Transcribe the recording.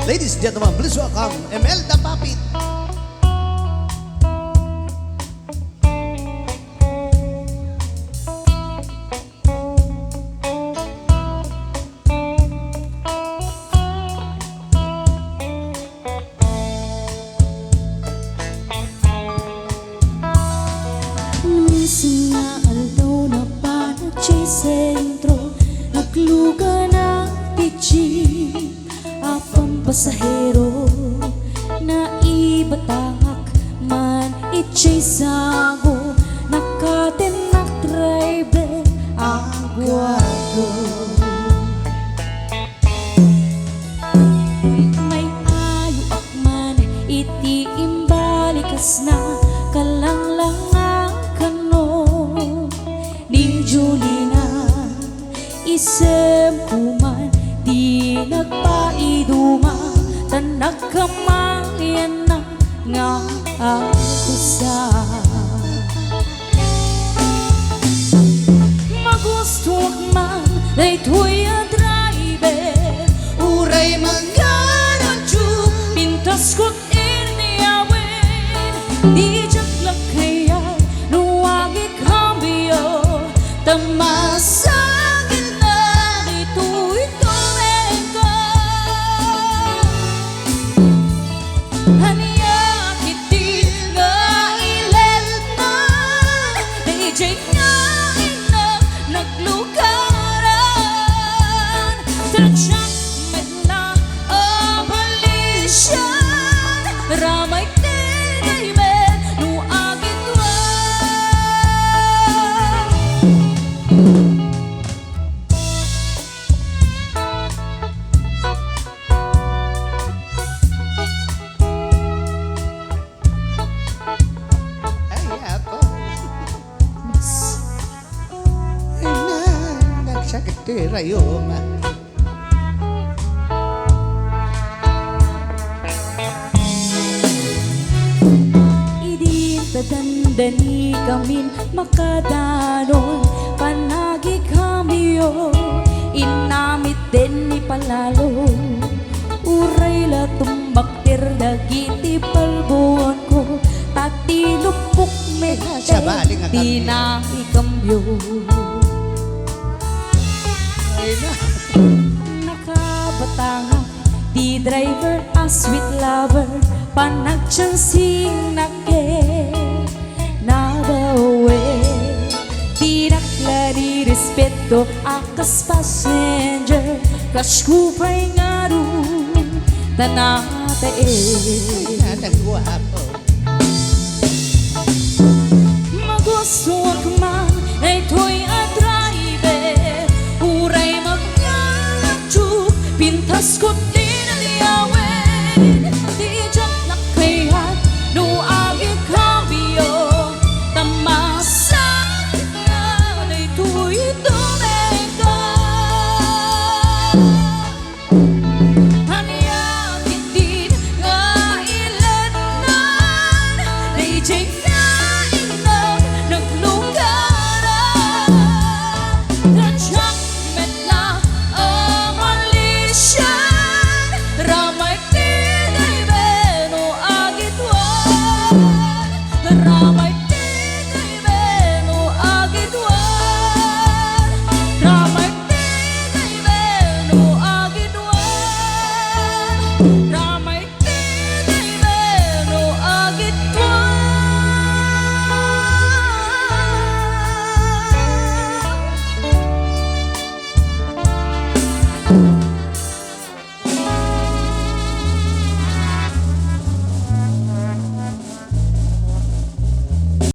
Ladies and gentlemen, please welcome Emelda Papit. Minsan nga aldaw na panagsi sentro, nagluga na jeep, apang pasahero na ibatangak man itsay sago, nakatenak driver agwago. May ayo akman iti imbalikas na kalanglang Julina, isem kuman di nagpaiduma, tan nagkamayan na nga akusa. Magustuak man daytoy a driver, uray magganadyo, pintas ko't iniyawin, di jaklak kaya nuwagi cambio. Tamasagin na ito'y tumengka, haniyak iti nga ilelman, DJ nga ina naglukaran, tratsak medla abalisyan, ramay tingay men nuagit Sakit rayo ma. Idin tadandani kamin makadanon, panagi kamiyo inamit din ni palalo, uray la tumbaktir dagiti palbuon ko, tati lupok mete di na ikambyo. Nakabatanga di driver a sweet lover, panagchansing nake nabawe, di nakla di respeto akas passenger, kaskupay nga rin tanate Nagwapo. magustuak man ito'y a driver, uray maglalakjuk, pintas ko't dinaliyaw.